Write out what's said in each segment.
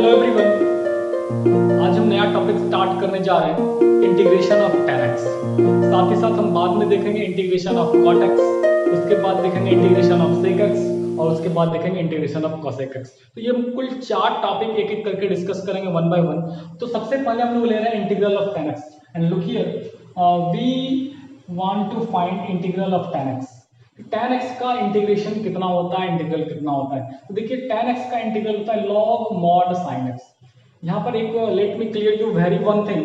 Hello everyone, आज हम नया टॉपिक स्टार्ट करने जा रहे हैं इंटीग्रेशन ऑफ tan x। साथ ही साथ हम बाद में देखेंगे इंटीग्रेशन ऑफ cot x, उसके बाद देखेंगे इंटीग्रेशन ऑफ sec x और उसके बाद देखेंगे इंटीग्रेशन ऑफ cosec x। तो ये हम कुल 4 टॉपिक एक एक करके डिस्कस करेंगे वन बाय वन। तो सबसे पहले हम लोग ले रहे हैं integral of tan x and look here, we want to find integral of tan x। tan x का इंटीग्रेशन कितना होता है, इंटीग्रल कितना होता है? तो देखिए tan x का इंटीग्रल होता है log mod sin x। यहाँ पर एक let me clear you very one thing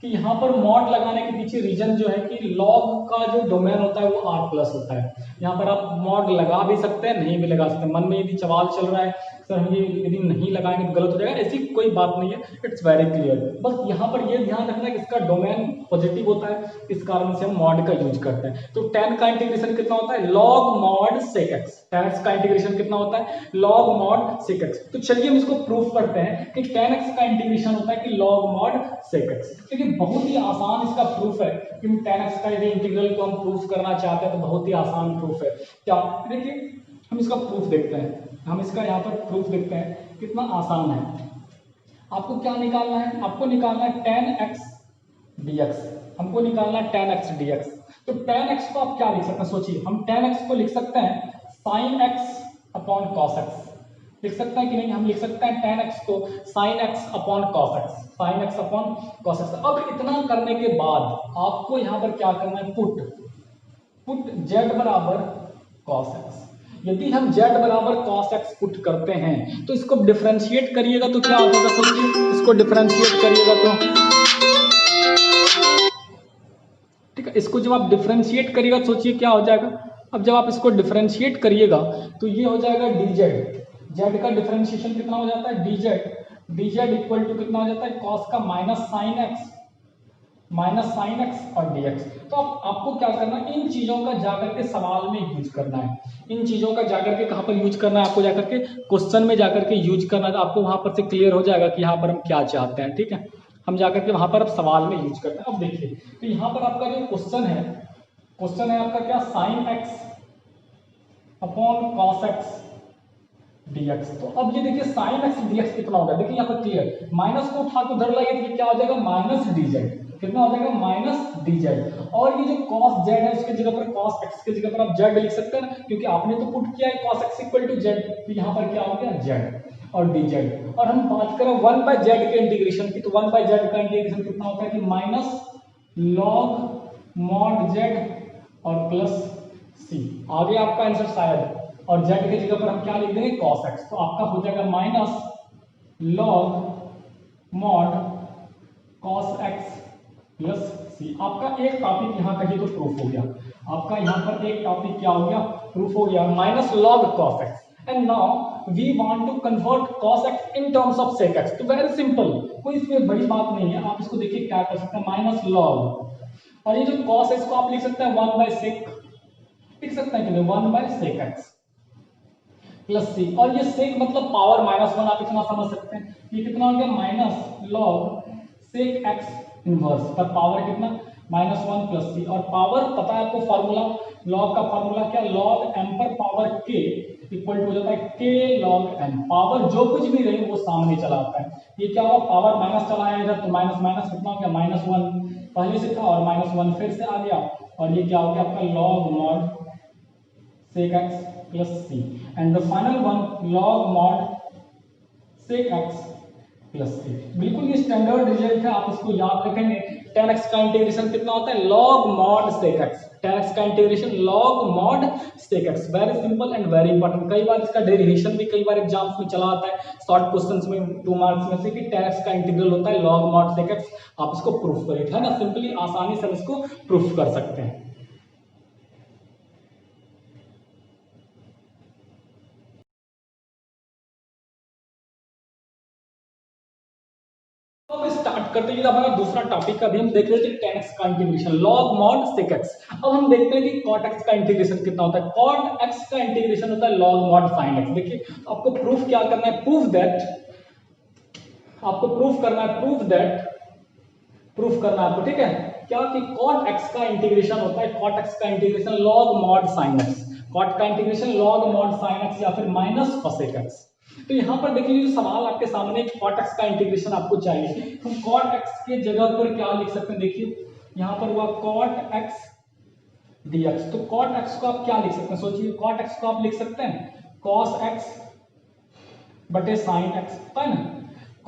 कि यहाँ पर मॉड लगाने के पीछे रीजन जो है कि log का जो डोमेन होता है वो r प्लस होता है। यहाँ पर आप मॉड लगा भी सकते हैं, नहीं भी लगा सकते। मन में यदि सवाल चल रहा है सर हम ये यदि नहीं लगाएंगे तो गलत हो जाएगा, ऐसी कोई बात नहीं है, इट्स वेरी क्लियर। बस यहाँ पर ये ध्यान रखना कि इसका डोमेन पॉजिटिव होता है, इस कारण से हम मॉड का यूज करते हैं। तो tan का इंटीग्रेशन कितना होता है? log mod sec x। tan x का इंटीग्रेशन कितना होता है? log mod sec x। तो चलिए हम इसको प्रूफ करते हैं कि tan x का इंटीग्रेशन होता है कि log mod sec x। देखिए बहुत ही आसान इसका प्रूफ है कि tan x का यदि इंटीग्रल को हम प्रूफ करना चाहते हैं तो बहुत ही आसान प्रूफ है। क्या? देखिए हम इसका प्रूफ देखते हैं, हम इसका यहाँ पर प्रूफ देखते हैं कितना आसान है। आपको क्या निकालना है? आपको निकालना है tan x dx। हमको निकालना है tan x dx। तो tan x को आप क्या लिख सकते हैं? सोचिए, हम tan x को लिख सकते हैं sin x upon cos x। लिख सकते हैं कि नहीं? हम लिख सकते हैं tan x को sin x upon cos x, sin x upon cos x। अब इतना करने के बाद आपको यहाँ पर क्या करना है? पुट z बराबर cos x। यदि हम z बराबर cos x पुट करते हैं तो इसको डिफरेंशिएट करिएगा तो क्या होगा? सोचिए, इसको डिफरेंशिएट करिएगा तो ठीक है, इसको जब आप डिफरेंशिएट करिएगा तो सोचिए क्या हो जाएगा। अब जब आप इसको डिफरेंशिएट करिएगा तो ये हो जाएगा dz। z का डिफरेंशिएशन कितना हो जाता है? dz इक्वल टू कितना हो जाता है? cos का माइनस साइन एक्स और dx। तो आपको क्या करना है? इन चीजों का जाकर के सवाल में यूज करना है। इन चीजों का जाकर के कहां पर यूज करना है? आपको जाकर के क्वेश्चन में जाकर के यूज करना है। तो आपको वहां पर से क्लियर हो जाएगा कि यहाँ पर हम क्या चाहते हैं। ठीक है, हम जाकर के वहां पर अब सवाल में यूज करते हैं। अब देखिए, तो यहाँ पर आपका जो क्वेश्चन है आपका क्या? Sine x upon cos x dx। तो अब ये देखिए साइन एक्स dx कितना होगा? देखिए यहाँ पर क्लियर, माइनस को उठा के उधर लाइए तो क्या हो जाएगा? Minus dz। कितना हो जाएगा? Minus dz। और ये जो cos z है उसके जगह पर cos x के जगह पर आप z लिख सकते हैं ना, क्योंकि आपने तो पुट किया है cos x equal to z। तो यहाँ पर क्या हो गया? z और dz। और हम बात करें 1 बाय z के इंटीग्रेशन की, तो 1 बाय z का इंटीग्रेशन कितना होता है कि माइनस लॉग मॉड z और प्लस c। आगे आपका आंसर शायद, और z की जगह पर हम क्या लिख देंगे? cos x। तो आपका हो जाएगा minus log mod cos x plus c। आपका एक टॉपिक यहाँ कहीं तो प्रूफ हो गया। आपका यहाँ पर एक टॉपिक क्या हो गया? प्रूफ हो गया, minus log cos x। And now we want to convert cos x in terms of sec x। तो वेरी सिंपल, कोई इसमें बड़ी बात नहीं है। आप इसको देखिए क्या कर सकते हैं? माइनस लॉग, और ये जो cos x को आप लिख सकते हैं 1 बाय sec, लिख सकते हैं कि नहीं? 1 bye sec x plus C. और ये सेक मतलब पावर -1, आप इतना समझ सकते हैं। ये कितना हो गया? Minus log sec x inverse पर पावर कितना? -1 प्लस सी। और पावर पता है आपको फॉर्मूला, लॉग का फॉर्मूला क्या? लॉग एम पर पावर के इक्वल टू हो जाता है के लॉग एन। पावर जो कुछ भी रहे वो सामने चला आता है। ये क्या हुआ? पावर माइनस चला है इधर, तो माइनस माइनस कितना हो गया? -1 पहले से था और -1 फिर से आ गया। और ये क्या हो गया आपका? Log mod sec x plus c, and the final one log mod sec x plus c। बिल्कुल ये स्टैंडर्ड रिजल्ट है, आप इसको याद रखेंगे। tan x का इंटीग्रेशन कितना होता है? log mod sec x। tan x का integration log mod sec x। Very simple and very important. कई बार इसका डेरिवेशन भी कई बार एग्जाम्स में चला आता है, शॉर्ट क्वेश्चंस में 2 मार्क्स में से, कि tan x का इंटीग्रल होता है log mod sec x। आप इसको प्रूफ करिए, है ना? सिंपली आसानी से हम इसको प्रूफ कर सकते हैं। अब स्टार्ट करते हैं हमारा दूसरा टॉपिक। अभी हम देख रहे थे tan x का integration log mod sec x। अब हम देखते हैं कि cot x का इंटीग्रेशन कितना होता है। cot x का इंटीग्रेशन होता है log mod sin x। देखिए आपको प्रूफ क्या करना है? प्रूफ करना है आपको, ठीक है क्या? कि cot x का इंटीग्रेशन होता है, cot x का integration log mod sin x। cot का integration log mod sin x या फिर माइनस cosec x। तो यहाँ पर देखिए जो सवाल आपके सामने cot x का इंटीग्रेशन आपको चाहिए, हम cot x के जगह पर क्या लिख सकते हैं, देखिए यहाँ पर हुआ cot x dx, तो cot x को आप क्या लिख सकते हैं, सोचिए cot x को आप लिख सकते हैं cos x बटे sin x, है ना,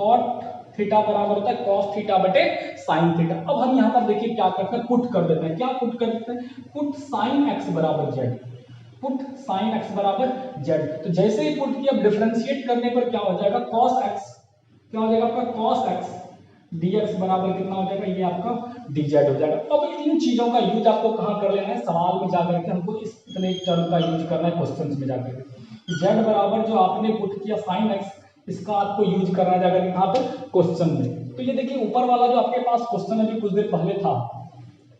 cot थीटा बराबर होता है cos थीटा बटे sin थीटा। अब हम यहाँ पर देखिए क्या करते हैं, पुट कर देते हैं, क्या पुट कर देते हैं, पुट sin x बराबर z, पुट sin x बराबर z। तो जैसे ही पुट किया, डिफरेंशिएट करने पर क्या हो जाएगा, cos x, क्या हो जाएगा आपका cos x dx बराबर कितना हो जाएगा, ये आपका dz हो जाएगा। अब इन चीजों का यूज आपको कहाँ कर लेना है, सवाल में जाकर के हमको इस इतने टर्म का यूज करना है क्वेश्चन में जाकर के। z बराबर जो आपने पुट किया sin x, इसका आपको यूज करना जाकर यहाँ पर क्वेश्चन में। तो ये देखिए ऊपर वाला जो आपके पास क्वेश्चन है जो कुछ देर पहले था,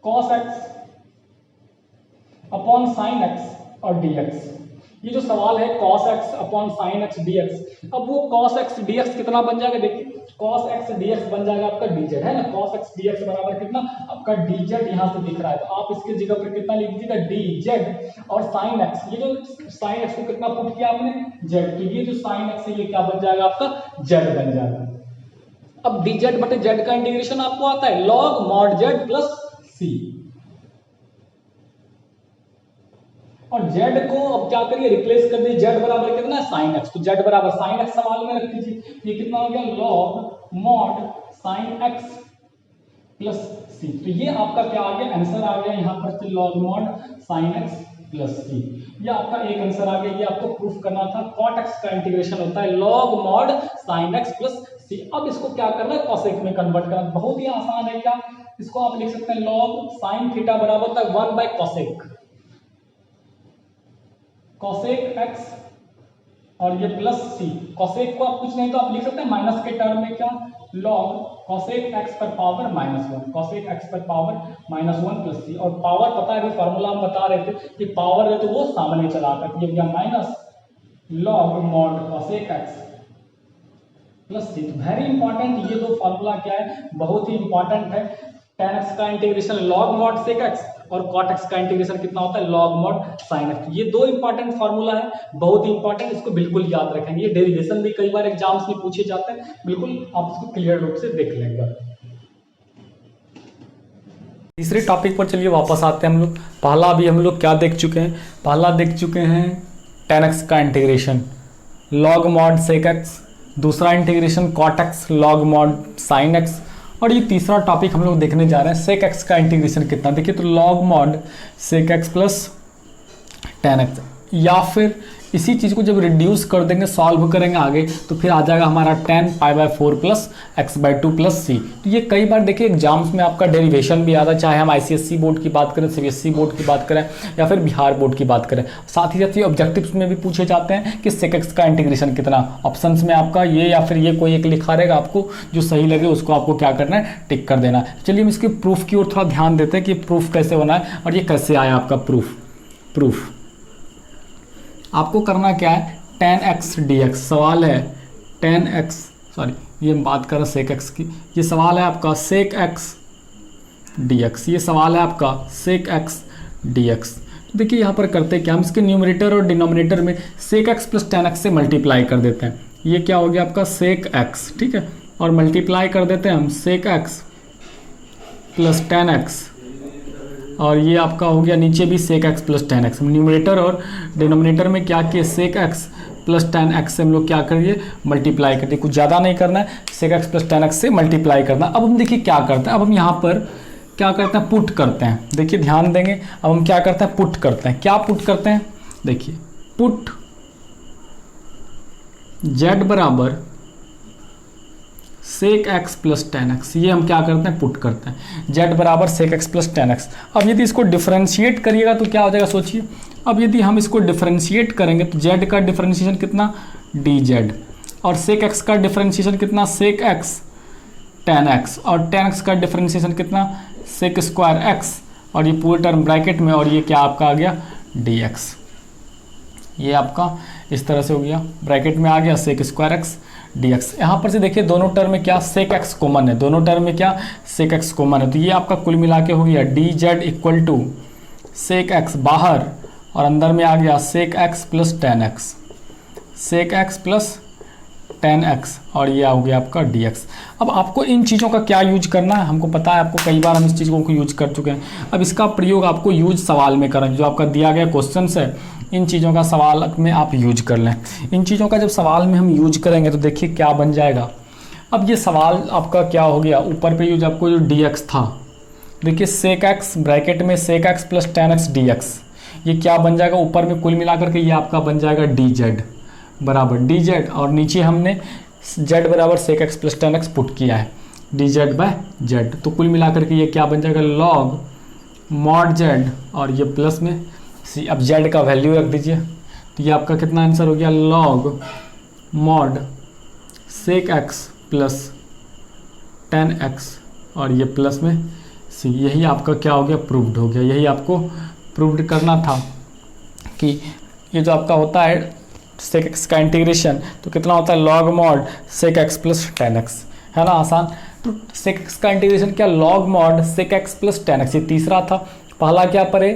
cos x upon sin x और dx, ये जो सवाल है cos x upon sin x dx, अब वो cos x dx कितना बन जाएगा, देखिए cos x dx बन जाएगा आपका dz, है ना, cos x dx बराबर कितना आपका dz यहाँ से दिख रहा है, तो आप इसके जगह पर कितना लिख दीजिएगा dz, और sin x, ये जो sin x को कितना पुट किया आपने z, तो ये जो sin x है ये क्या बन जाएगा आपका z बन जाएगा। अब dz बटे z का इंटीग्रेशन आपको आता है log mod z plus c, और z को अब क्या करिए रिप्लेस कर दीजिए, z बराबर कितना है sin x, तो z बराबर sin x सवाल में रख दीजिए, ये कितना हो गया log mod sin x plus c, तो ये आपका क्या आ गया, आंसर आ गया यहाँ पर से log mod sin x plus c, ये आपका एक आंसर आ गया। ये आपको प्रूफ करना था cot x का इंटीग्रेशन होता है log mod sin x plus c। अब इसको क्या करना है, cosec में कन्वर्ट करना, बहुत ही आसान है, क्या इसको आप लिख सकते हैं log sin थीटा बराबर होता है 1 बाय cosec, cosec x और ये प्लस c, cosec को आप कुछ नहीं तो आप लिख सकते हैं माइनस के टर्म में, क्या log cosec x पर पावर -1, cosec x पर पावर -1 प्लस c, और पावर पता है अभी फॉर्मूला हम बता रहे थे कि पावर है तो वो सामने चला आता है, ये गया minus log mod cosec x plus c। तो वेरी इंपॉर्टेंट, ये दो फॉर्मूला क्या है, बहुत ही इंपॉर्टेंट है, tan x का integration log mod sec x और cot x का इंटीग्रेशन कितना होता है log mod sin x। ये दो इंपॉर्टेंट फार्मूला है, बहुत ही इंपॉर्टेंट, इसको बिल्कुल याद रखेंगे। ये डेरिवेशन भी कई बार एग्जाम्स में पूछे जाते हैं, बिल्कुल आप इसको क्लियर रूप से देख लें एक बार। तीसरे टॉपिक पर चलिए वापस आते हैं हम लोग। पहला अभी हम लोग क्या देख चुके हैं, पहला देख चुके हैं tan x का integration log mod sec x, दूसरा integration cot x log mod sin x, और ये तीसरा टॉपिक हम लोग देखने जा रहे हैं sec x का इंटीग्रेशन कितना। देखिए तो log mod sec x plus tan x, या फिर इसी चीज़ को जब रिड्यूस कर देंगे सॉल्व करेंगे आगे तो फिर आ जाएगा हमारा tan π/4 plus x/2 plus c। तो ये कई बार देखिए एग्जाम्स में आपका डेरिवेशन भी आता है, चाहे हम ICSE बोर्ड की बात करें, CBSE बोर्ड की बात करें या फिर बिहार बोर्ड की बात करें। साथ ही साथ ये ऑब्जेक्टिव्स में भी पूछे जाते हैं कि sec x का इंटीग्रेशन कितना, ऑप्शंस में आपका ये या फिर ये कोई एक लिखा रहेगा, आपको जो सही लगे उसको आपको क्या करना है, टिक कर देना है। चलिए हम इसके प्रूफ की ओर थोड़ा ध्यान देते हैं कि प्रूफ कैसे होना है और ये कैसे आया आपका प्रूफ। आपको करना क्या है, tan x dx, सवाल है tan x, सॉरी ये बात कर रहे sec x की, ये सवाल है आपका sec x dx, ये सवाल है आपका sec x dx। देखिए यहाँ पर करते क्या, हम इसके न्यूमरेटर और डिनोमिनेटर में sec x plus tan x से मल्टीप्लाई कर देते हैं, ये क्या हो गया आपका sec x, ठीक है, और मल्टीप्लाई कर देते हैं हम sec x plus tan x, और ये आपका हो गया नीचे भी sec x plus tan x। Numerator और डिनोमिनेटर में क्या किए, sec x plus tan x से हम लोग क्या करिए, मल्टीप्लाई करते, कुछ ज़्यादा नहीं करना है, sec x plus tan x से मल्टीप्लाई करना। अब हम देखिए क्या करते हैं, अब हम यहाँ पर क्या करते हैं, पुट करते हैं। देखिए ध्यान देंगे, अब हम क्या करते हैं, पुट करते हैं। क्या पुट करते हैं, देखिए पुट z बराबर sec x plus tan x, ये हम क्या करते हैं, पुट करते हैं, z बराबर sec x plus tan x। अब यदि इसको डिफरेंशिएट करिएगा तो क्या हो जाएगा, सोचिए, अब यदि हम इसको डिफरेंशिएट करेंगे तो z का डिफरेंशिएशन कितना, dz, और sec x का डिफरेंशिएशन कितना, sec x tan x, और tan x का डिफरेंशिएशन कितना, sec स्क्वायर x, और ये पूरे टर्म ब्रैकेट में, और ये क्या आपका आ गया dx। ये आपका इस तरह से हो गया, ब्रैकेट में आ गया sec स्क्वायर x dx। यहाँ पर से देखिए दोनों टर्म में क्या sec x कॉमन है, दोनों टर्म में क्या sec x कॉमन है, तो ये आपका कुल मिला के हो गया dz equal to sec x बाहर और अंदर में आ गया sec x plus tan x, sec x plus 10x और ये हो गया आपका dx। अब आपको इन चीज़ों का क्या यूज करना है, हमको पता है, आपको कई बार हम इस चीज़ों को यूज कर चुके हैं। अब इसका प्रयोग आपको यूज सवाल में करना, जो आपका दिया गया क्वेश्चन है इन चीज़ों का सवाल में आप यूज कर लें। इन चीज़ों का जब सवाल में हम यूज करेंगे तो देखिए क्या बन जाएगा। अब ये सवाल आपका क्या हो गया, ऊपर पे यूज आपको जो dx था, देखिए sec x ब्रैकेट में sec x plus 10x dx, ये क्या बन जाएगा, ऊपर में कुल मिलाकर के ये आपका बन जाएगा dz बराबर dz, और नीचे हमने z बराबर sec x plus 10x put किया है dz बाय z, तो कुल मिलाकर के ये क्या बन जाएगा log mod z, और ये प्लस में c। अब z का वैल्यू रख दीजिए, तो ये आपका कितना आंसर हो गया log mod sec x plus 10x और ये प्लस में c। यही आपका क्या हो गया, प्रूव्ड हो गया। यही आपको प्रूव्ड करना था कि ये जो आपका होता है sec x का इंटीग्रेशन, तो कितना होता है log mod sec x plus 10x, है ना आसान। तो sec x का इंटीग्रेशन क्या, log mod sec x plus 10x, ये तीसरा था। पहला क्या परे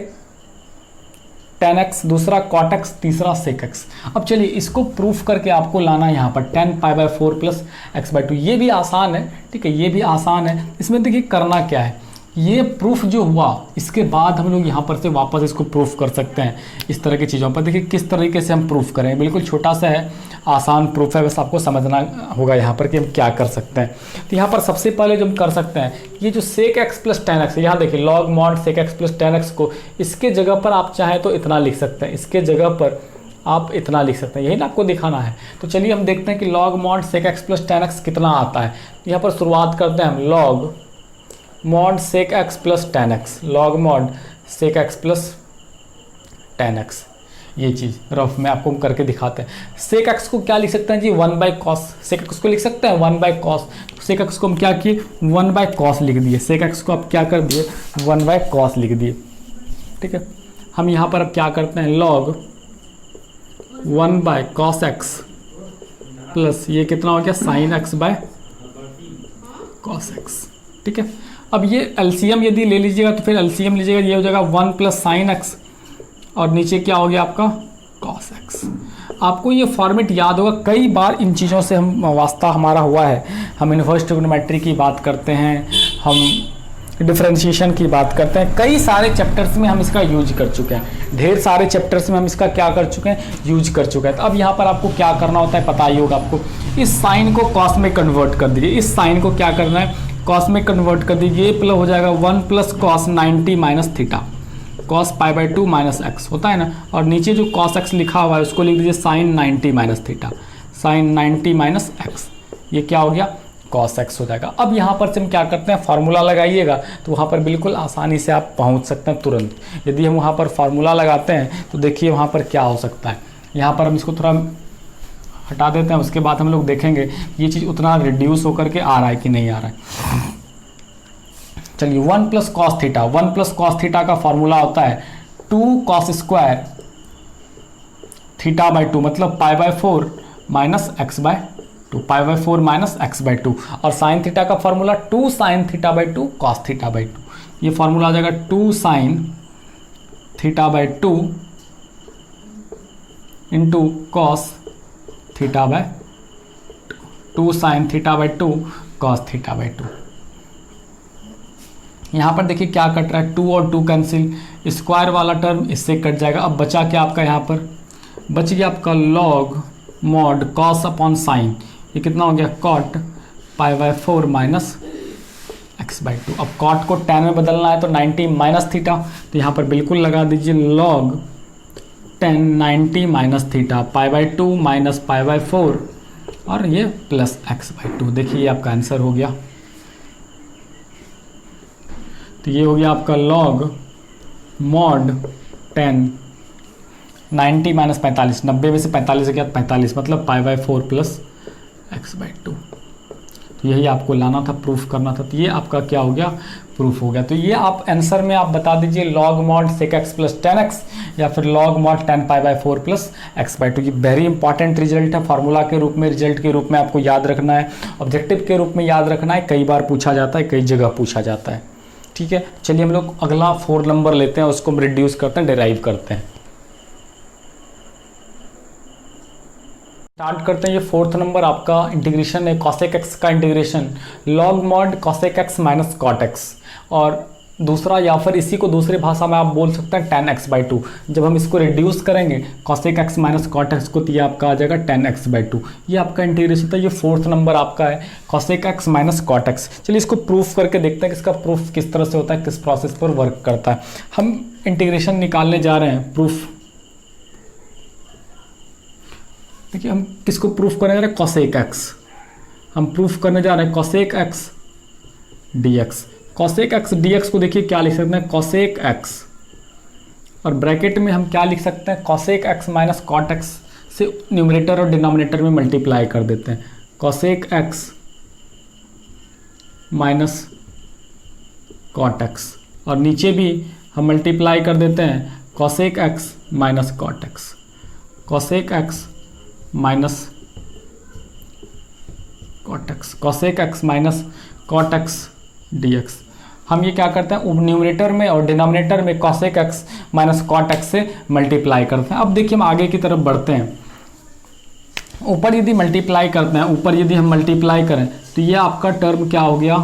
10x, दूसरा cot x, तीसरा sec x। अब चलिए इसको प्रूफ करके आपको लाना है यहाँ पर 10π/4 प्लस x/2। ये भी आसान है, ठीक है, ये भी आसान है। इसमें देखिए करना क्या है, ये प्रूफ जो हुआ इसके बाद हम लोग यहाँ पर से वापस इसको प्रूफ कर सकते हैं इस तरह की चीज़ों पर। देखिए किस तरीके से हम प्रूफ करें, बिल्कुल छोटा सा है, आसान प्रूफ है, बस आपको समझना होगा यहाँ पर कि हम क्या कर सकते हैं। तो यहाँ पर सबसे पहले जो हम कर सकते हैं, ये जो sec x प्लस 10x है, यहाँ देखिए log mod sec x plus 10x को इसके जगह पर आप चाहें तो इतना लिख सकते हैं, इसके जगह पर आप इतना लिख सकते हैं, यही ना आपको दिखाना है। तो चलिए हम देखते हैं कि log mod sec x plus 10x कितना आता है। यहाँ पर शुरुआत करते हैं हम log mod sec x plus 10x, log mod sec x plus 10x, ये चीज़ रफ में आपको करके दिखाते हैं। sec x को क्या लिख सकते हैं जी, 1/cos, sec x को लिख सकते हैं 1/cos। sec x को हम क्या किए, 1/cos लिख दिए, sec x को आप क्या कर दिए 1/cos लिख दिए, ठीक है। हम यहाँ पर अब क्या करते हैं, log 1/cos x प्लस ये कितना हो गया sin x by cos x, ठीक है। अब ये एलसीएम यदि ले लीजिएगा तो फिर एलसीएम लीजिएगा, ये हो जाएगा 1 प्लस साइन एक्स और नीचे क्या हो गया आपका cos x। आपको ये फॉर्मेट याद होगा, कई बार इन चीज़ों से हम वास्ता हमारा हुआ है। हम इनवर्स ट्रिग्नोमेट्री की बात करते हैं, हम डिफरेंशिएशन की बात करते हैं, कई सारे चैप्टर्स में हम इसका यूज कर चुके हैं, ढेर सारे चैप्टर्स में हम इसका क्या कर चुके हैं, यूज कर चुके हैं। तो अब यहाँ पर आपको क्या करना होता है पता ही होगा आपको, इस साइन को कॉस में कन्वर्ट कर दीजिए, इस साइन को क्या करना है कॉस में कन्वर्ट कर दीजिए, ये प्लस हो जाएगा 1 plus cos 90 minus theta, cos π/2 minus X होता है ना, और नीचे जो कॉस एक्स लिखा हुआ है उसको लिख दीजिए sine 90 minus theta, sine 90 minus x, ये क्या हो गया कॉस एक्स हो जाएगा। अब यहाँ पर से हम क्या करते हैं, फार्मूला लगाइएगा तो वहाँ पर बिल्कुल आसानी से आप पहुँच सकते हैं तुरंत। यदि हम वहाँ पर फार्मूला लगाते हैं तो देखिए वहाँ पर क्या हो सकता है। यहाँ पर हम इसको थोड़ा हटा देते हैं, उसके बाद हम लोग देखेंगे ये चीज़ उतना रिड्यूस होकर के आ रहा है कि नहीं आ रहा है। चलिए 1 plus cos theta, 1 plus cos theta का फॉर्मूला होता है 2 कॉस स्क्वायर थीटा बाई 2, मतलब π/4 माइनस x/2, π/4 माइनस x/2, और साइन थीटा का formula 2 sine theta by 2 cos theta by 2, ये फॉर्मूला आ जाएगा 2 sine theta by 2 into cos theta by 2 sine theta by 2 cos theta by 2। यहाँ पर देखिए क्या cut रहा है, 2 और 2 कैंसिल, स्क्वायर वाला टर्म इससे कट जाएगा। अब बचा क्या आपका, यहाँ पर बच गया आपका log mod cos upon sine, ये कितना हो गया cot π/4 माइनस x/2। अब cot को tan में बदलना है तो 90 माइनस थीटा, तो यहाँ पर बिल्कुल लगा दीजिए log tan 90 minus theta, π/2 minus π/4 और ये प्लस x/2। देखिए आपका आंसर हो गया। तो ये हो गया आपका log mod 10 90 माइनस 45, 90 में से 45 से क्या 45, मतलब π/4 प्लस x/2। तो यही आपको लाना था, प्रूफ करना था। तो ये आपका क्या हो गया, प्रूफ हो गया। तो ये आप आंसर में आप बता दीजिए log mod sec x plus 10x या फिर log mod 10 π/4 प्लस x/2। ये वेरी इंपॉर्टेंट रिजल्ट है, फार्मूला के रूप में, रिजल्ट के रूप में आपको याद रखना है, ऑब्जेक्टिव के रूप में याद रखना है, कई बार पूछा जाता है, कई जगह पूछा जाता है। ठीक है, चलिए हम लोग अगला 4 नंबर लेते हैं, उसको हम रिड्यूस करते हैं, डिराइव करते हैं। स्टार्ट करते हैं। ये फोर्थ नंबर आपका इंटीग्रेशन है, cosec x का integration log mod cosec x minus cot x, और दूसरा या फिर इसी को दूसरी भाषा में आप बोल सकते हैं tan x/2। जब हम इसको रिड्यूस करेंगे cosec x minus cot x को तो ये आपका आ जाएगा tan x/2। ये आपका इंटीग्रेशन था। ये फोर्थ नंबर आपका है cosec x minus cot x। चलिए इसको प्रूफ करके देखते हैं कि इसका प्रूफ किस तरह से होता है, किस प्रोसेस पर वर्क करता है। हम इंटीग्रेशन निकालने जा रहे हैं, प्रूफ। देखिए हम किसको प्रूफ करने जा रहे हैं, cosec x। हम प्रूफ करने जा रहे हैं cosec x dx। cosec x dx को देखिए क्या लिख सकते हैं, cosec x, और ब्रैकेट में हम क्या लिख सकते हैं, cosec x minus cot x से न्यूमरेटर और डिनोमिनेटर में मल्टीप्लाई कर देते हैं, cosec x minus cot x, और नीचे भी हम मल्टीप्लाई कर देते हैं cosec x minus cot x, cosec x minus cot x, cosec x minus cot x dx। हम ये क्या करते हैं, न्यूमरेटर में और डिनोमिनेटर में cosec x minus cot x से मल्टीप्लाई करते हैं। अब देखिए हम आगे की तरफ बढ़ते हैं। ऊपर यदि मल्टीप्लाई करते हैं, ऊपर यदि हम मल्टीप्लाई करें तो ये आपका टर्म क्या हो गया,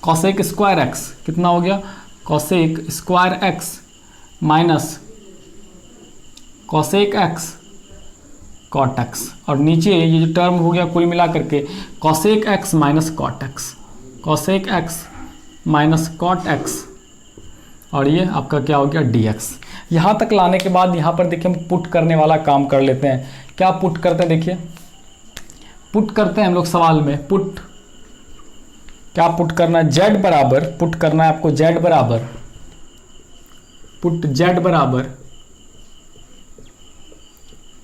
cosec स्क्वायर x कितना हो गया, cosec square x minus cosec x cot x, और नीचे ये जो टर्म हो गया कुल मिला करके cosec x minus cot x, cosec x minus cot x, और ये आपका क्या हो गया dx। यहाँ तक लाने के बाद यहाँ पर देखिए हम पुट करने वाला काम कर लेते हैं। क्या पुट करते हैं, देखिए पुट करते हैं हम लोग सवाल में। पुट क्या पुट करना है, z बराबर, पुट करना है आपको z बराबर, पुट z बराबर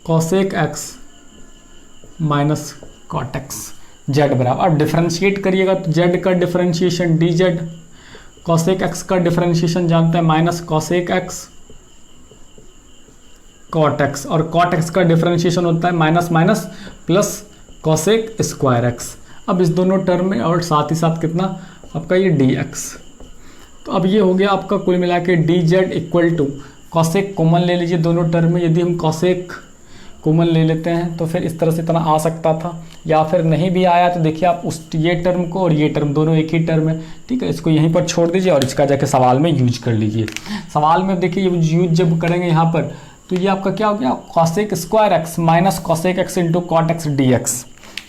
cosec x minus cot x, z बराबर। अब डिफरेंशिएट करिएगा तो z का डिफरेंशिएशन dz, cosec x का डिफरेंशिएशन जानते हैं minus cosec x cot x, और cot x का डिफरेंशिएशन होता है minus minus plus cosec square x। अब इस दोनों टर्म में और साथ ही साथ कितना आपका ये dx। तो अब ये हो गया आपका कुल मिला के dz equal to cosec common ले लीजिए दोनों टर्म में। यदि हम cosec कॉमन ले लेते हैं तो फिर इस तरह से इतना आ सकता था, या फिर नहीं भी आया तो देखिए आप उस ये टर्म को और ये टर्म दोनों एक ही टर्म है, ठीक है। इसको यहीं पर छोड़ दीजिए और इसका जाके सवाल में यूज कर लीजिए। सवाल में देखिए यूज जब करेंगे यहाँ पर तो ये आपका क्या हो गया, cosec square x minus cosec x into cot x dx,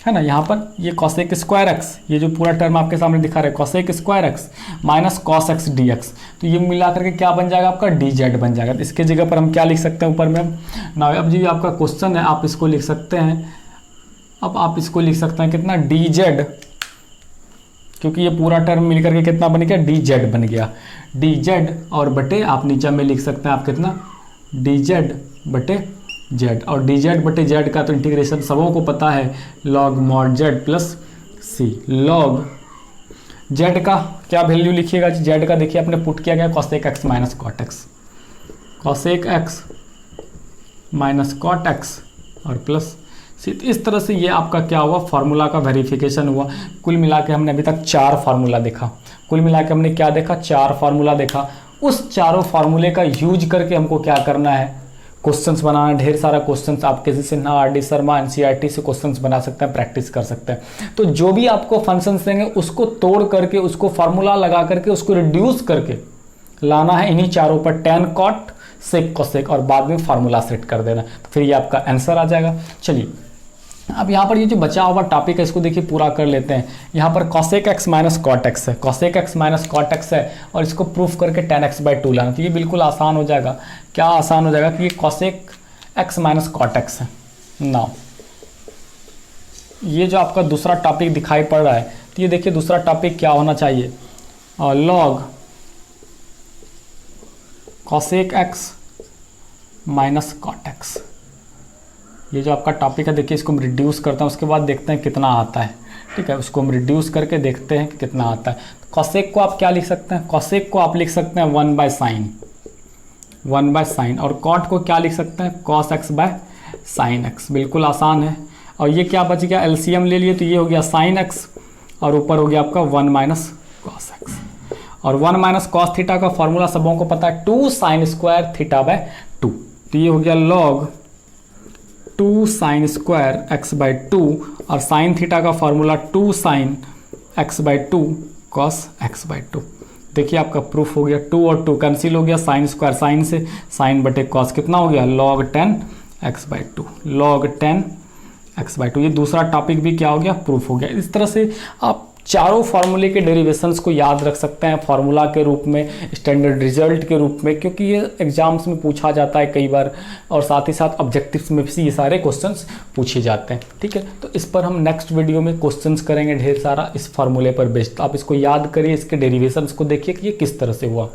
है ना। यहाँ पर ये cosec स्क्वायर x, ये जो पूरा टर्म आपके सामने दिखा रहे हैं cosec square x minus cos x dx, तो ये मिला करके क्या बन जाएगा आपका dz बन जाएगा। तो इसके जगह पर हम क्या लिख सकते हैं ऊपर में ना। अब जी आपका क्वेश्चन है, आप इसको लिख सकते हैं, अब आप इसको लिख सकते हैं कितना dz, क्योंकि ये पूरा टर्म मिल करके कितना बन गया, dz बन गया, dz, और बटे आप नीचे में लिख सकते हैं आप कितना dz बटे z, और dz बटे z का तो इंटीग्रेशन सबों को पता है log mod z plus c। log z का क्या वैल्यू लिखिएगा, z का देखिए आपने पुट किया गया cosec x minus cot x, cosec x minus cot x और प्लस c। इस तरह से ये आपका क्या हुआ, फार्मूला का वेरिफिकेशन हुआ। कुल मिला के हमने अभी तक 4 फार्मूला देखा, कुल मिला के हमने क्या देखा, 4 फार्मूला देखा। उस चारों फार्मूले का यूज करके हमको क्या करना है, क्वेश्चंस बनाना। ढेर सारा क्वेश्चंस आप किसी सिन्हा, आर.डी. शर्मा, एनसीईआरटी से क्वेश्चंस बना सकते हैं, प्रैक्टिस कर सकते हैं। तो जो भी आपको फंक्शंस देंगे उसको तोड़ करके, उसको फार्मूला लगा करके, उसको रिड्यूस करके लाना है इन्हीं चारों पर, tan cot sec cosec, और बाद में फार्मूला सेट कर देना, तो फिर ये आपका आंसर आ जाएगा। चलिए अब यहाँ पर ये जो बचा हुआ टॉपिक है इसको देखिए पूरा कर लेते हैं। यहाँ पर cosec x minus cot x है, cosec x minus cot x है, और इसको प्रूफ करके tan x/2 लाना। तो ये बिल्कुल आसान हो जाएगा। क्या आसान हो जाएगा कि ये cosec x minus cot x है। नाउ ये जो आपका दूसरा टॉपिक दिखाई पड़ रहा है, तो ये देखिए दूसरा टॉपिक क्या होना चाहिए, log cosec x minus cot x। ये जो आपका टॉपिक है देखिए इसको हम रिड्यूस करते हैं, उसके बाद देखते हैं कितना आता है, ठीक है। उसको हम रिड्यूस करके देखते हैं कि कितना आता है। cosec को आप क्या लिख सकते हैं, cosec को आप लिख सकते हैं 1/sin, 1/sin, और cot को क्या लिख सकते हैं, cos x/sin x। बिल्कुल आसान है। और ये क्या बच गया, एलसीएम ले लिए तो ये हो गया sin x, और ऊपर हो गया आपका 1 माइनस cos x, और 1 माइनस cos थीटा का फॉर्मूला सबों को पता है 2 sin² θ/2। तो ये हो गया log 2 sine square x by 2 और साइन थीटा का formula 2 sine x by 2 cos x by 2। देखिए आपका प्रूफ हो गया, 2 और 2 कैंसिल हो गया, साइन स्क्वायर साइन से, साइन बटे कॉस कितना हो गया, log 10 x by 2, log 10 x by 2। ये दूसरा टॉपिक भी क्या हो गया, प्रूफ हो गया। इस तरह से आप चारों फार्मूले के डेरिवेशंस को याद रख सकते हैं फार्मूला के रूप में, स्टैंडर्ड रिजल्ट के रूप में, क्योंकि ये एग्जाम्स में पूछा जाता है कई बार, और साथ ही साथ ऑब्जेक्टिव्स में भी ये सारे क्वेश्चंस पूछे जाते हैं। ठीक है, तो इस पर हम नेक्स्ट वीडियो में क्वेश्चंस करेंगे ढेर सारा इस फार्मूले पर बेस्ड। आप इसको याद करिए, इसके डेरिवेशंस को देखिए कि ये किस तरह से हुआ।